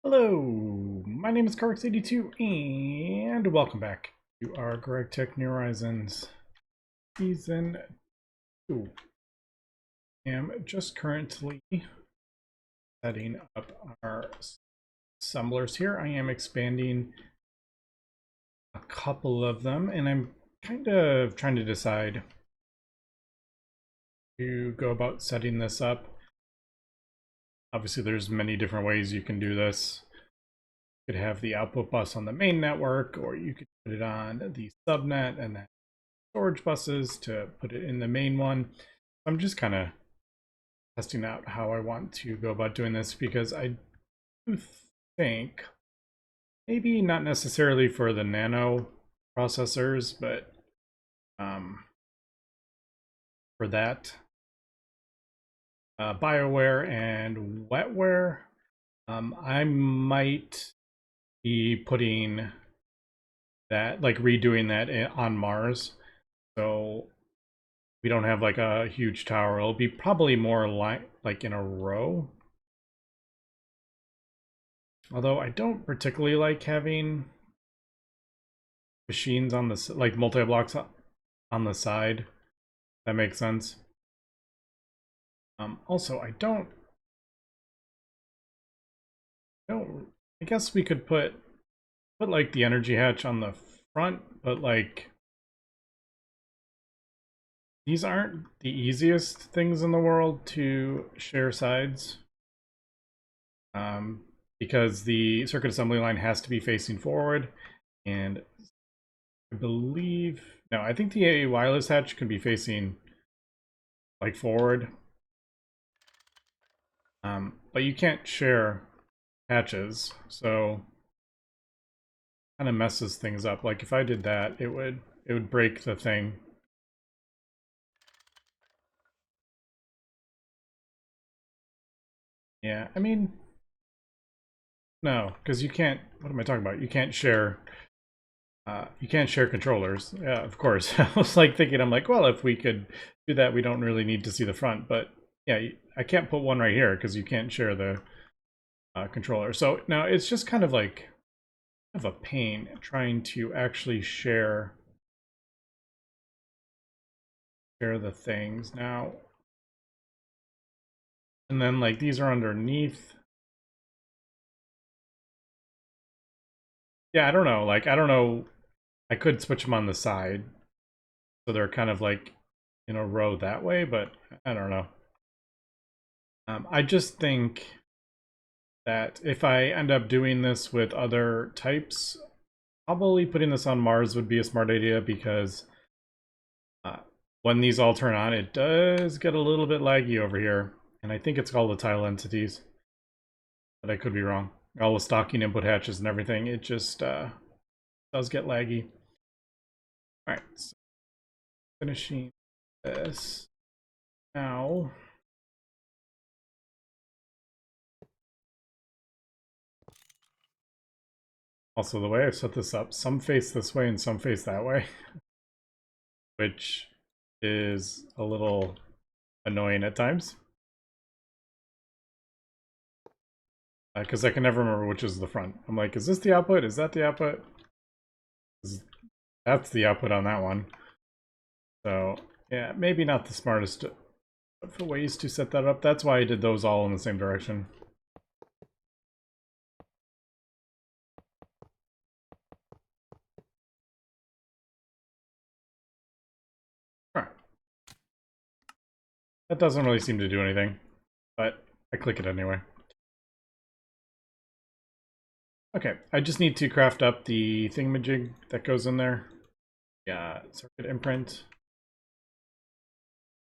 Hello, my name is Carx82 and welcome back to our GregTech New Horizons Season 2. I am just currently setting up our assemblers here. I am expanding a couple of them and I'm kind of trying to decide to go about setting this up. Obviously there's many different ways you can do this. You could have the output bus on the main network, or you could put it on the subnet and then storage buses to put it in the main one. I'm just kind of testing out how I want to go about doing this because I do think maybe not necessarily for the nano processors, but for that BioWare and wetware, I might be putting that, like redoing that on Mars, so we don't have like a huge tower. It'll be probably more like in a row. Although I don't particularly like having machines on the like multi-blocks on the side. That makes sense. Also, I guess we could put like the energy hatch on the front, but like these aren't the easiest things in the world to share sides. Because the circuit assembly line has to be facing forward, and I believe, no, I think the wireless hatch can be facing like forward. But you can't share hatches, so kind of messes things up. Like if I did that, it would break the thing. Yeah, I mean, no, because you can't, what am I talking about? You can't share controllers. Yeah, of course. I was like thinking, I'm like, well, if we could do that, we don't really need to see the front. But yeah, I can't put one right here because you can't share the controller. So now it's just kind of like a pain trying to actually share the things now. And then like these are underneath. Yeah, I don't know. Like I don't know. I could switch them on the side, so they're kind of like in a row that way, but I don't know. I just think that if I end up doing this with other types, probably putting this on Mars would be a smart idea because when these all turn on, it does get a little bit laggy over here. And I think it's called the tile entities, but I could be wrong. All the stocking input hatches and everything, it just does get laggy. All right, so finishing this now. Also, the way I've set this up, some face this way and some face that way, which is a little annoying at times. Because I can never remember which is the front. I'm like, is this the output? Is that the output? That's the output on that one. So, yeah, maybe not the smartest for ways to set that up. That's why I did those all in the same direction. Alright. That doesn't really seem to do anything, but I click it anyway. Okay, I just need to craft up the thingamajig that goes in there. Yeah, circuit imprint.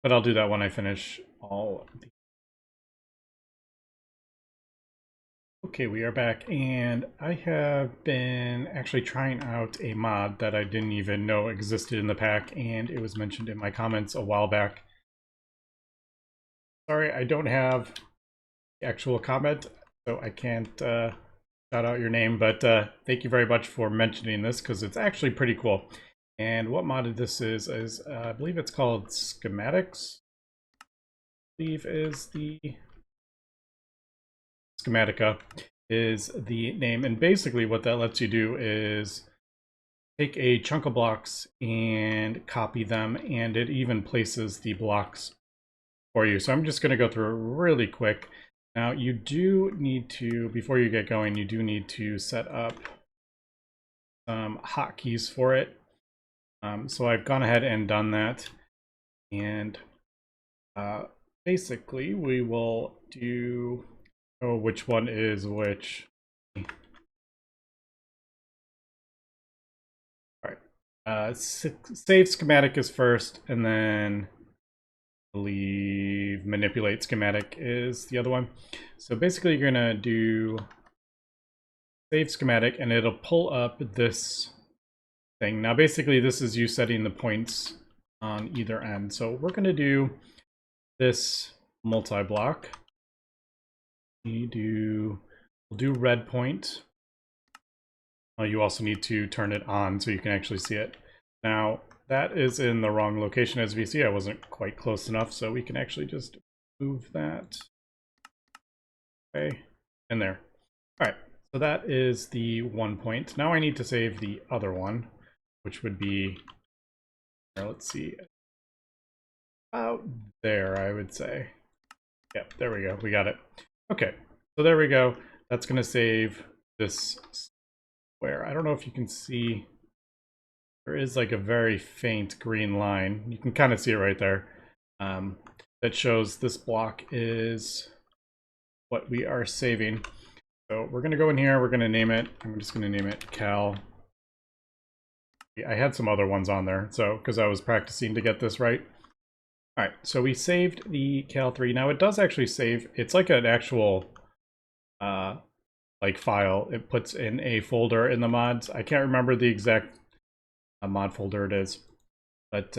But I'll do that when I finish all the... Okay, we are back, and I have been actually trying out a mod that I didn't even know existed in the pack, and it was mentioned in my comments a while back. Sorry, I don't have the actual comment, so I can't shout out your name, but thank you very much for mentioning this, because it's actually pretty cool. And what modded this is I believe it's called Schematics. I believe is the Schematica. is the name. And basically what that lets you do is take a chunk of blocks and copy them, and it even places the blocks for you. So I'm just going to go through really quick. Now you do need to, before you get going, you do need to set up some hotkeys for it. So I've gone ahead and done that. And basically we will do, oh, which one is which. All right. Save schematic is first, and then I believe manipulate schematic is the other one. So basically you're gonna do save schematic and it'll pull up this thing. Now basically this is you setting the points on either end. So we're gonna do this multi-block. We'll do red point. You also need to turn it on so you can actually see it. Now that is in the wrong location as we see. I wasn't quite close enough, so we can actually just move that. Okay, and there. All right, so that is the 1 point. Now I need to save the other one, which would be, let's see, out there, I would say. Yep, there we go, we got it. Okay, so there we go. That's gonna save this square. I don't know if you can see, there is like a very faint green line. You can kind of see it right there. That shows this block is what we are saving. So we're gonna go in here, we're gonna name it, I'm just gonna name it Cal. I had some other ones on there, so because I was practicing to get this right. All right, so we saved the Cal3. Now it does actually save, it's like an actual like file. It puts in a folder in the mods. I can't remember the exact mod folder it is, but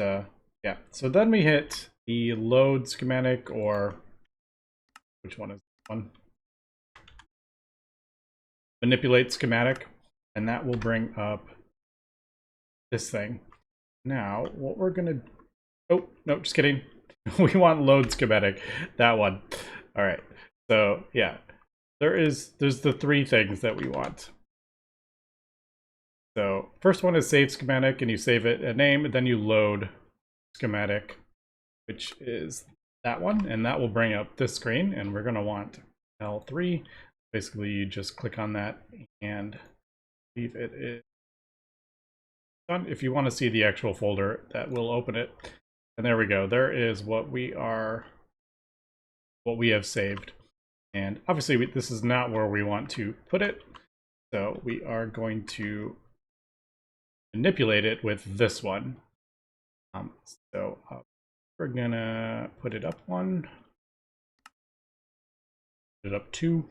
yeah. So then we hit the load schematic, or which one is this one? Manipulate schematic, and that will bring up this thing. Now what we're gonna, oh no, just kidding. We want load schematic, that one. All right, so yeah, there's the three things that we want. So first one is save schematic, and you save it a name, and then you load schematic, which is that one, and that will bring up this screen, and we're gonna want L3. Basically you just click on that and leave it is done. If you want to see the actual folder, that will open it. And there we go. There is what we have saved. And obviously this is not where we want to put it. So we are going to manipulate it with this one. So we're gonna put it up one, put it up two.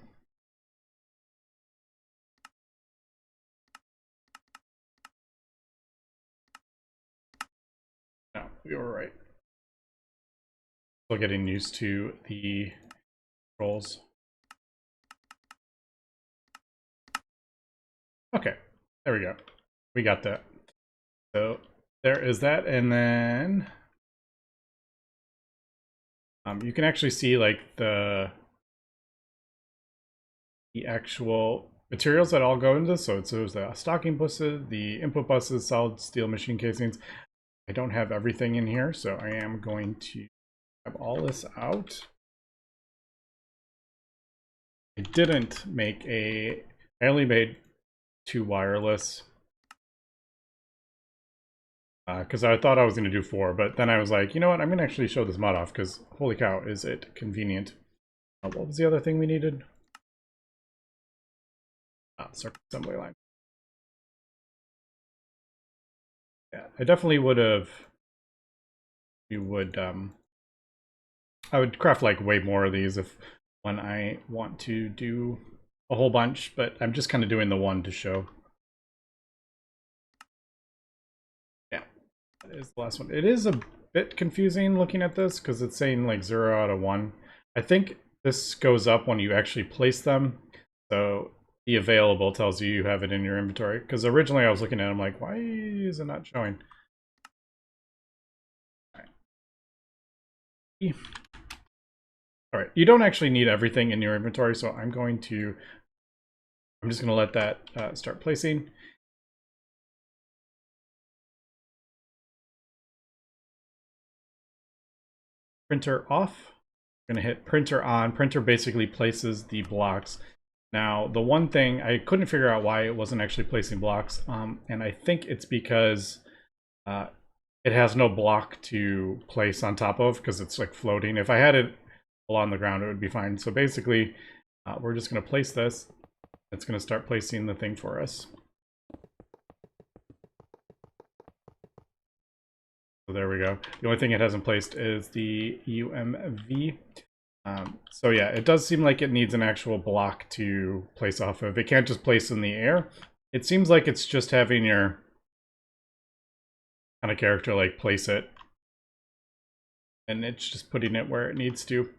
No, we were right. Still getting used to the controls. Okay, there we go. We got that. So there is that, and then you can actually see like the actual materials that all go into this. So it shows the stocking buses, the input buses, solid steel machine casings. I don't have everything in here, so I am going to have all this out. I didn't make I only made 2 wireless. Because I thought I was going to do 4, but then I was like, you know what, I'm going to actually show this mod off, because holy cow, is it convenient. What was the other thing we needed? Circuit assembly line. Yeah, I definitely would have, I would craft like way more of these if when I want to do a whole bunch, but I'm just kind of doing the one to show. Yeah, that is the last one. It is a bit confusing looking at this because it's saying like 0 out of 1. I think this goes up when you actually place them. So the available tells you you have it in your inventory. Because originally I was looking at it, I'm like, why is it not showing? All right, you don't actually need everything in your inventory, so I'm going to I'm just going to let that start placing. Printer off. I'm going to hit printer on. Printer basically places the blocks. Now, the one thing, I couldn't figure out why it wasn't actually placing blocks, and I think it's because it has no block to place on top of because it's like floating. If I had it along the ground, it would be fine. So basically, we're just going to place this. It's going to start placing the thing for us. So there we go. The only thing it hasn't placed is the UMV. So yeah, it does seem like it needs an actual block to place off of. It can't just place in the air. It seems like it's just having your kind of character like place it. And it's just putting it where it needs to.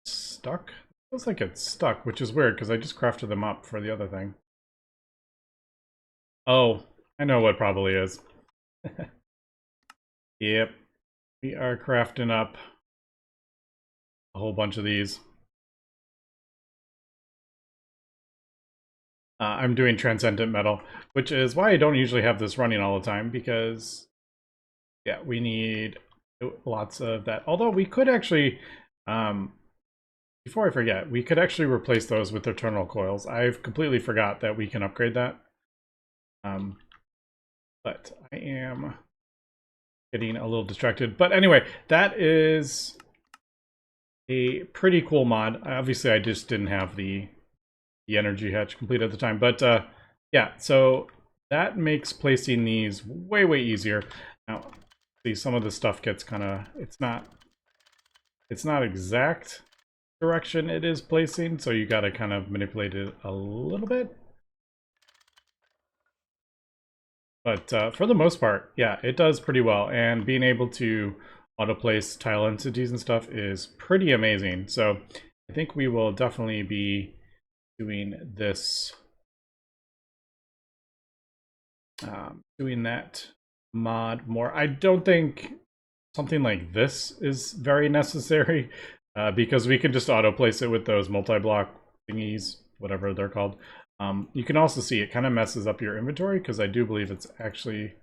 Stuck? Feels like it's stuck, which is weird because I just crafted them up for the other thing. Oh, I know what probably is. Yep. We are crafting up a whole bunch of these. I'm doing transcendent metal, which is why I don't usually have this running all the time, because yeah, we need lots of that. Although we could actually, before I forget, we could actually replace those with eternal coils. I've completely forgot that we can upgrade that. But I am getting a little distracted. But anyway, that is a pretty cool mod. Obviously, I just didn't have the energy hatch complete at the time. But yeah, so that makes placing these way, way easier. Now, see, some of the stuff gets kind of, it's not exact direction it is placing, so you got to kind of manipulate it a little bit. But for the most part, yeah, it does pretty well. And being able to auto-place tile entities and stuff is pretty amazing. So I think we will definitely be doing this, doing that mod more. I don't think something like this is very necessary because we can just auto-place it with those multi-block thingies, whatever they're called. You can also see it kind of messes up your inventory because I do believe it's actually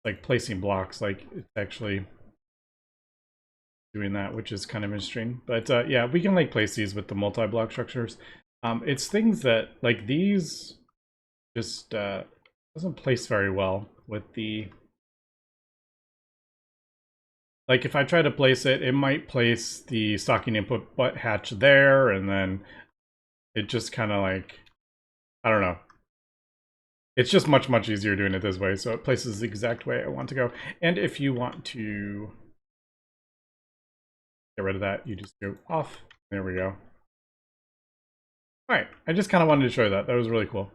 like placing blocks, like it's actually doing that, which is kind of interesting. But yeah, we can like place these with the multi-block structures. It's things that like these just doesn't place very well with the, like if I try to place it, it might place the stocking input butt hatch there, and then it just kind of like, I don't know. It's just much, much easier doing it this way, so it places the exact way I want to go. And if you want to get rid of that, you just go off. There we go. All right, I just kind of wanted to show you that. That was really cool.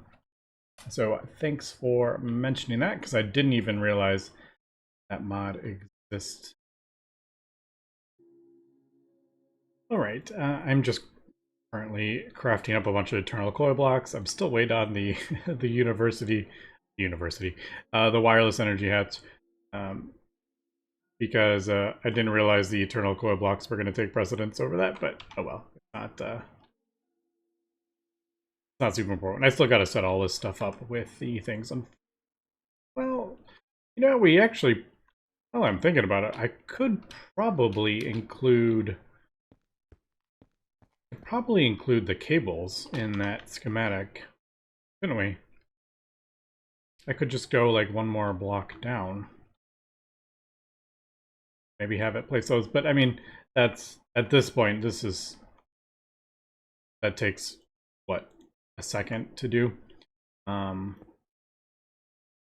So thanks for mentioning that, because I didn't even realize that mod exists. All right, I'm just currently crafting up a bunch of eternal coil blocks. I'm still waiting on the the wireless energy hats, because I didn't realize the eternal coil blocks were going to take precedence over that. But oh well, it's not super important. I still got to set all this stuff up with the things. Well, you know, we actually, well, I'm thinking about it, I could probably include the cables in that schematic, couldn't we? I could just go like one more block down. Maybe have it place those, but I mean, that's, at this point, that takes, what, a second to do? And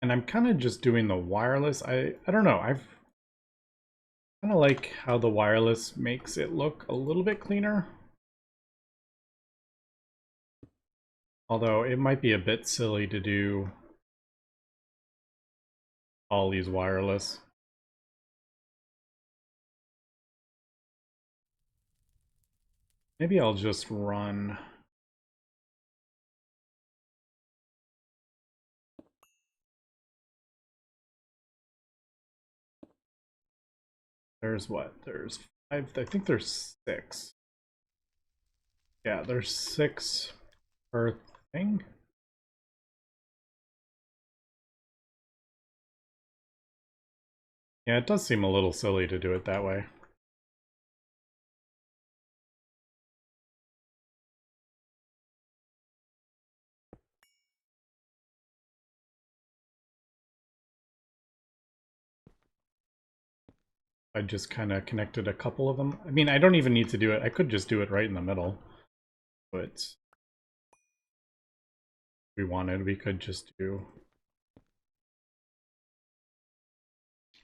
I'm kind of just doing the wireless. I don't know, I've kind of like how the wireless makes it look a little bit cleaner. Although it might be a bit silly to do all these wireless. Maybe I'll just run. There's what? There's I think there's 6. Yeah, there's 6 per thing. Yeah, it does seem a little silly to do it that way. I just kind of connected a couple of them. I mean, I don't even need to do it. I could just do it right in the middle. But if we wanted, we could just do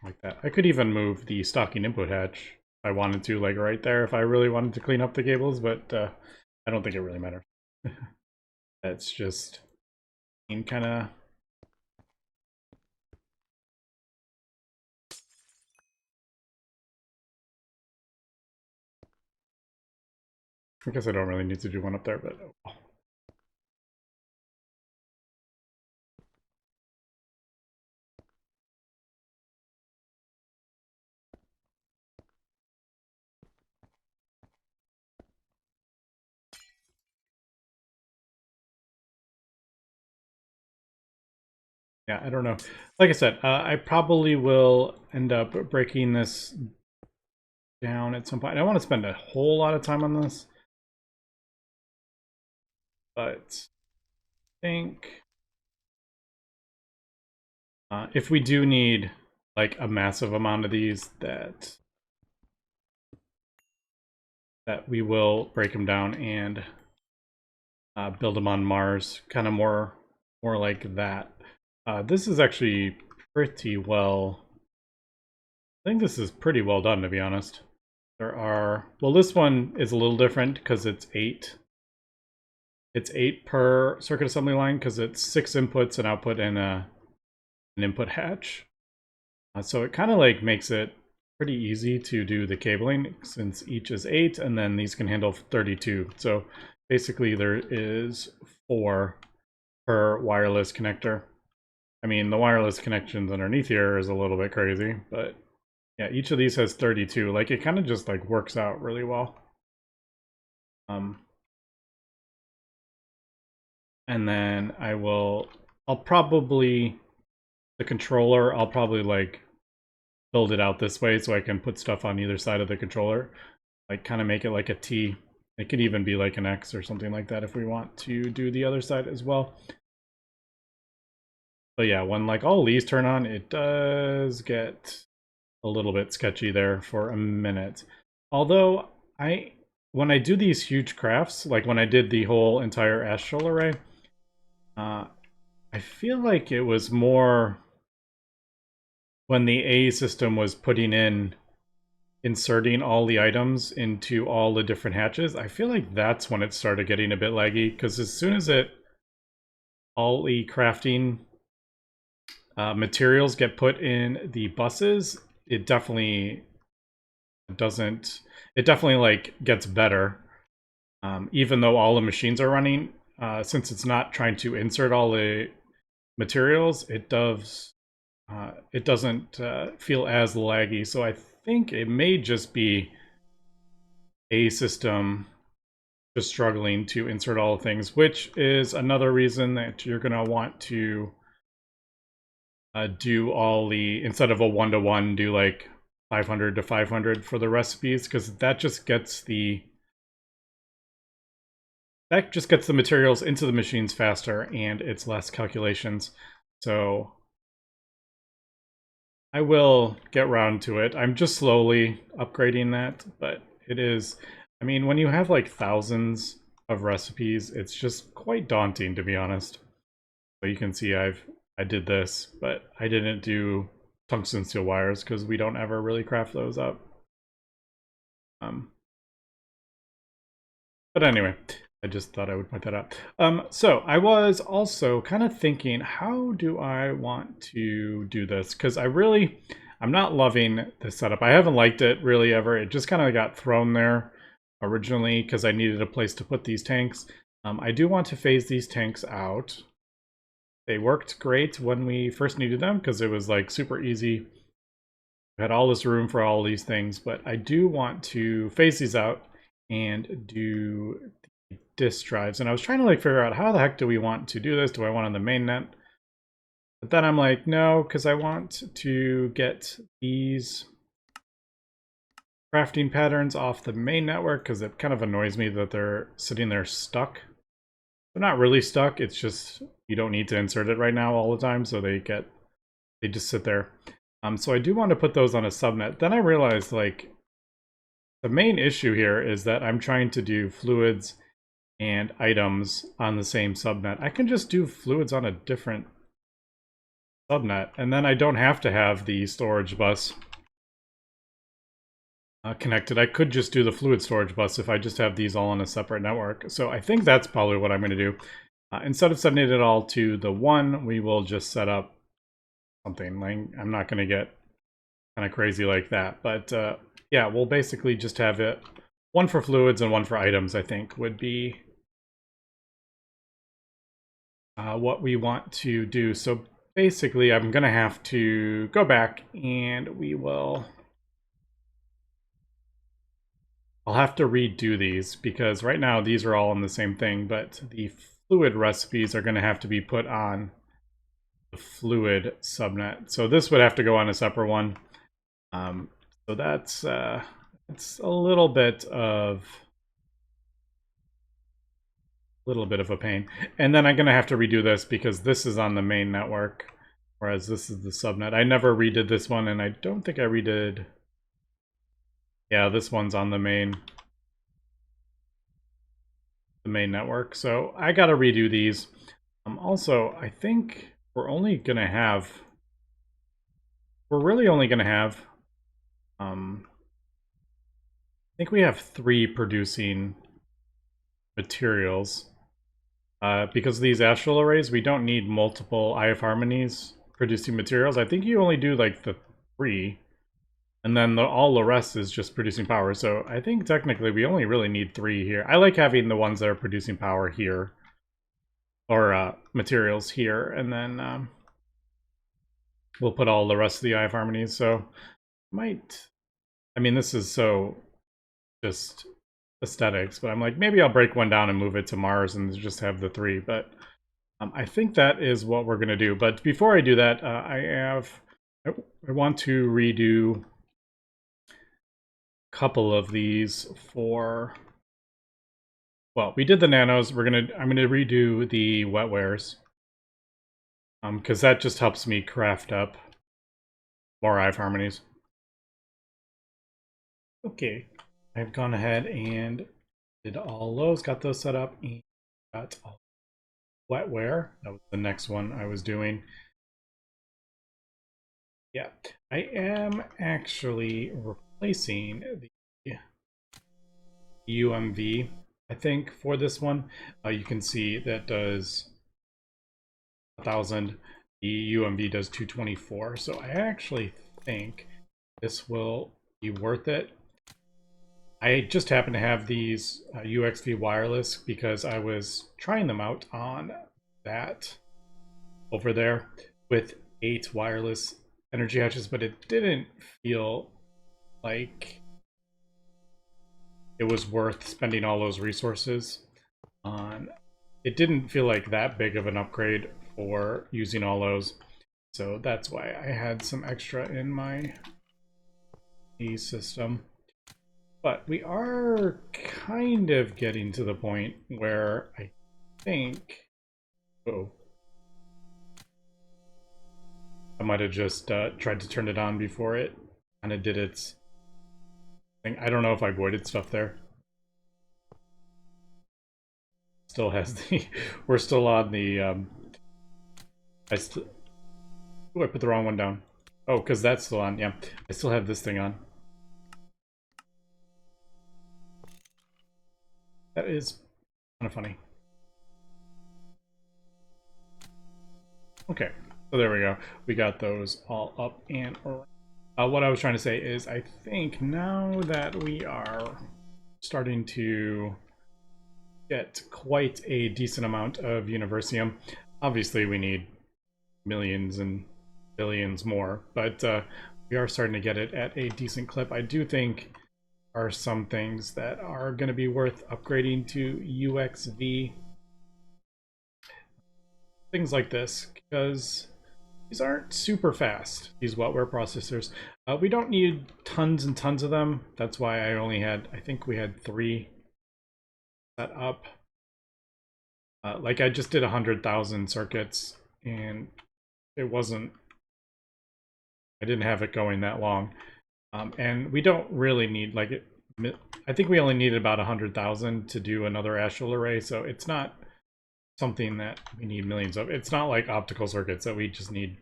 like that. I could even move the stocking input hatch if I wanted to, like right there, if I really wanted to clean up the cables, but I don't think it really matters. That's just kind of... I guess I don't really need to do one up there, but oh. Yeah, I don't know. Like I said, I probably will end up breaking this down at some point. I don't want to spend a whole lot of time on this, but I think if we do need like a massive amount of these, that we will break them down and build them on Mars, kind of more like that. This is actually pretty well. I think this is pretty well done, to be honest. There are, well, this one is a little different because it's 8. It's 8 per circuit assembly line because it's 6 inputs, an output, and an input hatch. So it kind of like makes it pretty easy to do the cabling since each is 8, and then these can handle 32. So basically there is 4 per wireless connector. I mean, the wireless connections underneath here is a little bit crazy, but yeah, each of these has 32. Like, it kind of just like works out really well. And then I'll probably, the controller, I'll probably like build it out this way so I can put stuff on either side of the controller. Like kind of make it like a T. It could even be like an X or something like that if we want to do the other side as well. But yeah, when like all these turn on, it does get a little bit sketchy there for a minute. Although when I do these huge crafts, like when I did the whole entire astral array, I feel like it was more when the A system was inserting all the items into all the different hatches. I feel like that's when it started getting a bit laggy, because as soon as all the crafting materials get put in the buses, it definitely doesn't, it definitely like gets better. Even though all the machines are running, since it's not trying to insert all the materials, it doesn't feel as laggy. So I think it may just be a system just struggling to insert all the things, which is another reason that you're going to want to do all the, instead of a 1-to-1, do like 500 to 500 for the recipes, because that just gets the materials into the machines faster, and it's less calculations. So I will get around to it. I'm just slowly upgrading that, but it is, I mean, when you have like thousands of recipes, it's just quite daunting, to be honest. So you can see I did this, but I didn't do tungsten steel wires because we don't ever really craft those up. But anyway, I just thought I would point that out. So I was also kind of thinking, how do I want to do this? Because I'm not loving this setup. I haven't liked it really ever. It just kind of got thrown there originally because I needed a place to put these tanks. I do want to phase these tanks out. They worked great when we first needed them because it was like super easy I had all this room for all these things, but I do want to phase these out and do the disk drives. And I was trying to like figure out how the heck do we want to do this? Do I want on the mainnet? But then I'm like, no, because I want to get these crafting patterns off the main network because it kind of annoys me that they're sitting there stuck. They're not really stuck, it's just you don't need to insert it right now all the time, so they just sit there. So I do want to put those on a subnet. Then I realized like the main issue here is that I'm trying to do fluids and items on the same subnet. I can just do fluids on a different subnet, and then I don't have to have the storage bus connected. I could just do the fluid storage bus if I just have these all on a separate network. So I think that's probably what I'm going to do. Instead of sending it all to the one, we will just set up something. Like, I'm not going to get kind of crazy like that. But yeah, we'll basically just have it one for fluids and one for items, I think, would be what we want to do. So basically, I'm going to have to go back and I'll have to redo these because right now these are all in the same thing, but the fluid recipes are going to have to be put on the fluid subnet. So this would have to go on a separate one. So that's it's a little bit of a pain. And then I'm going to have to redo this because this is on the main network, whereas this is the subnet. I never redid this one, and I don't think I redid. Yeah, this one's on the main network. So I got to redo these. Also, I think we're really only going to have I think we have 3 producing materials. Because of these astral arrays, we don't need multiple IF harmonies producing materials. I think you only do like the 3, and then all the rest is just producing power. So I think technically we only really need 3 here. I like having the ones that are producing power here, or materials here, and then we'll put all the rest of the IF harmonies. So I mean, this is so just aesthetics, but I'm like, maybe I'll break one down and move it to Mars and just have the 3, but I think that is what we're going to do. But before I do that, I want to redo a couple of these for, well, we did the nanos. I'm going to redo the wetwares because that just helps me craft up more IF harmonies. Okay, I've gone ahead and did all those, got those set up, and got all wetware. That was the next one I was doing. Yeah, I am actually replacing the UMV, I think, for this one. You can see that does 1,000. The UMV does 224. So I actually think this will be worth it. I just happen to have these UXV wireless because I was trying them out on that over there with 8 wireless energy hatches, but it didn't feel like it was worth spending all those resources on. It didn't feel like that big of an upgrade for using all those. So that's why I had some extra in my E system. But we are kind of getting to the point where I think, oh, I might have just tried to turn it on before it kind of did its thing. I don't know if I voided stuff there. Still has the, we're still on the, oh, I put the wrong one down. Oh, because that's still on, yeah. I still have this thing on. That is kind of funny. Okay, so there we go. We got those all up and around. What I was trying to say is I think now that we are starting to get quite a decent amount of Universium, obviously we need millions and billions more, but we are starting to get it at a decent clip. I do think are some things that are going to be worth upgrading to UXV. Things like this, because these aren't super fast, these wetware processors. We don't need tons and tons of them. That's why I only had, I think we had 3 set up. Like I just did 100,000 circuits and it wasn't, I didn't have it going that long. And we don't really need, like, I think we only needed about 100,000 to do another astral array, so it's not something that we need millions of. It's not like optical circuits that we just need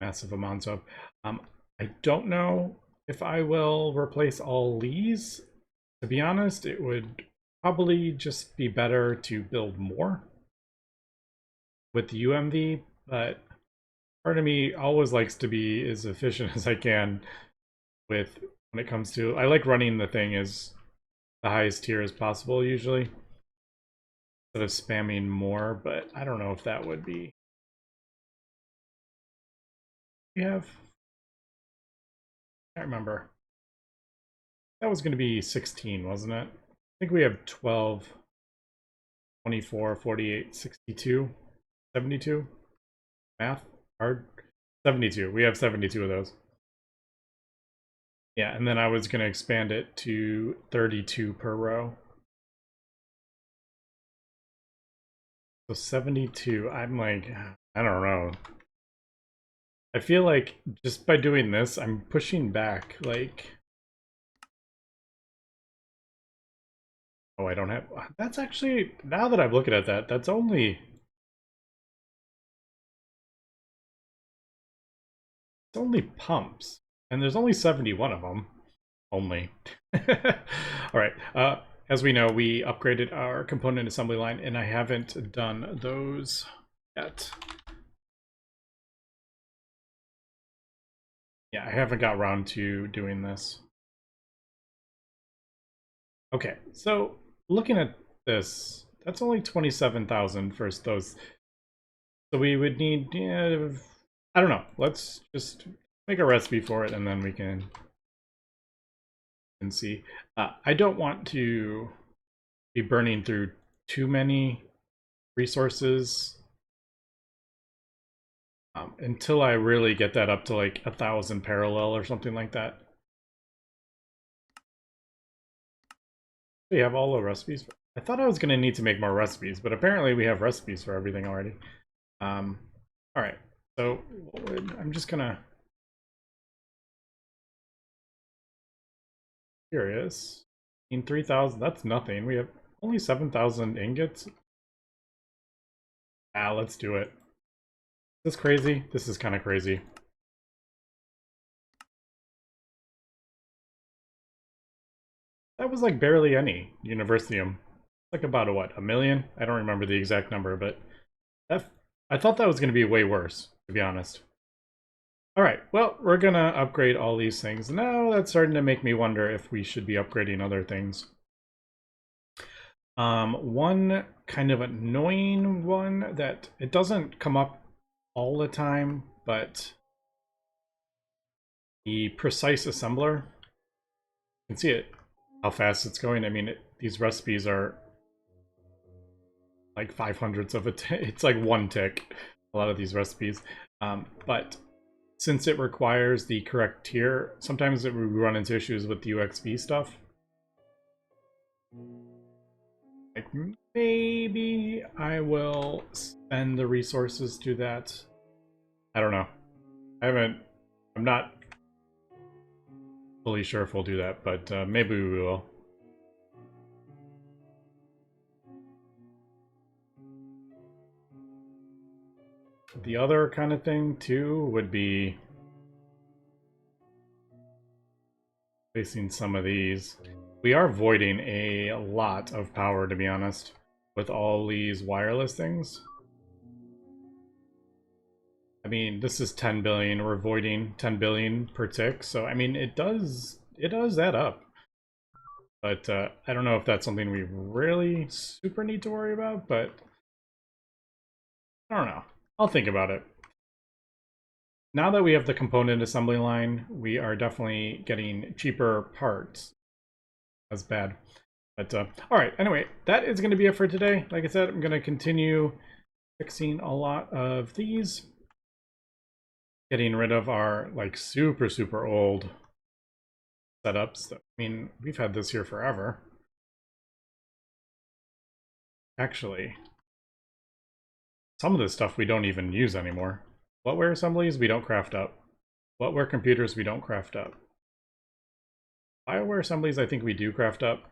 massive amounts of. I don't know if I will replace all these. To be honest, it would probably just be better to build more with the UMV, but part of me always likes to be as efficient as I can with when it comes to, I like running the thing as the highest tier as possible usually, instead of spamming more, but I don't know if that would be. We have, I can't remember. That was going to be 16, wasn't it? I think we have 12, 24, 48, 62, 72. Math? Hard? 72. We have 72 of those. Yeah, and then I was going to expand it to 32 per row. So 72, I'm like, I don't know. I feel like just by doing this, I'm pushing back, like... Oh, I don't have... That's actually, now that I'm looking at that, that's only... It's only pumps. And there's only 71 of them. Only. Alright, as we know, we upgraded our component assembly line, and I haven't done those yet. Yeah, I haven't got around to doing this. Okay, so looking at this, that's only 27,000 for those. So we would need, I don't know, let's just make a recipe for it and then we can see. I don't want to be burning through too many resources until I really get that up to like 1,000 parallel or something like that. We have all the recipes. I thought I was going to need to make more recipes, but apparently we have recipes for everything already. All right, so I'm just gonna, curious. In 3,000, that's nothing. We have only 7,000 ingots. Let's do it. Is this crazy? This is kind of crazy. That was like barely any Universitium. Like about a, what, a million? I don't remember the exact number, but that, I thought that was going to be way worse, to be honest. All right, well, we're going to upgrade all these things. Now that's starting to make me wonder if we should be upgrading other things. One kind of annoying one that it doesn't come up all the time, but the precise assembler, you can see it, how fast it's going. I mean, these recipes are like 500ths of a tick. It's like 1 tick, a lot of these recipes. But since it requires the correct tier, sometimes we run into issues with the UXV stuff. Like, maybe I will spend the resources to that. I don't know. I'm not fully sure if we'll do that, but maybe we will. The other kind of thing, too, would be placing some of these. We are voiding a lot of power, to be honest, with all these wireless things. I mean, this is 10 billion. We're voiding 10 billion per tick, so I mean, it does add up. But I don't know if that's something we really super need to worry about, but I don't know. I'll think about it. now that we have the component assembly line, we are definitely getting cheaper parts. That's bad. But all right, anyway, that is going to be it for today. Like I said, I'm going to continue fixing a lot of these, getting rid of our like super old setups. I mean, we've had this here forever. Actually, some of this stuff we don't even use anymore. Wetware assemblies we don't craft up. Wetware computers we don't craft up. Bioware assemblies I think we do craft up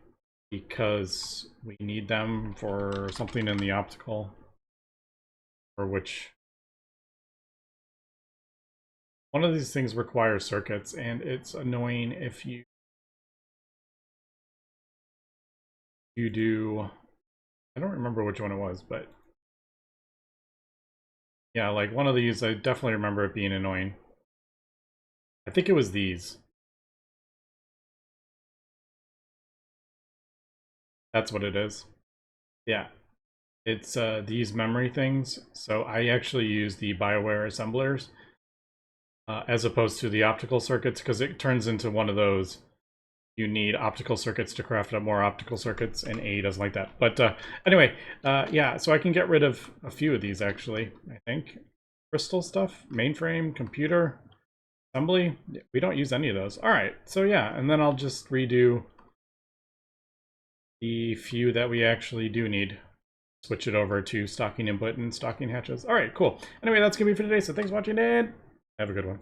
because we need them for something in the optical, or which one of these things requires circuits, and it's annoying if you do, I don't remember which one it was, but yeah, like one of these, I definitely remember it being annoying. I think it was these. That's what it is. Yeah. It's these memory things. So I actually use the BioWare assemblers as opposed to the optical circuits, because it turns into one of those. You need optical circuits to craft up more optical circuits, and A doesn't like that. But anyway, yeah, so I can get rid of a few of these actually, I think. Crystal stuff, mainframe, computer, assembly. We don't use any of those. All right, so yeah, and then I'll just redo the few that we actually do need. Switch it over to stocking input and stocking hatches. All right, cool. Anyway, that's going to be for today, so thanks for watching, and have a good one.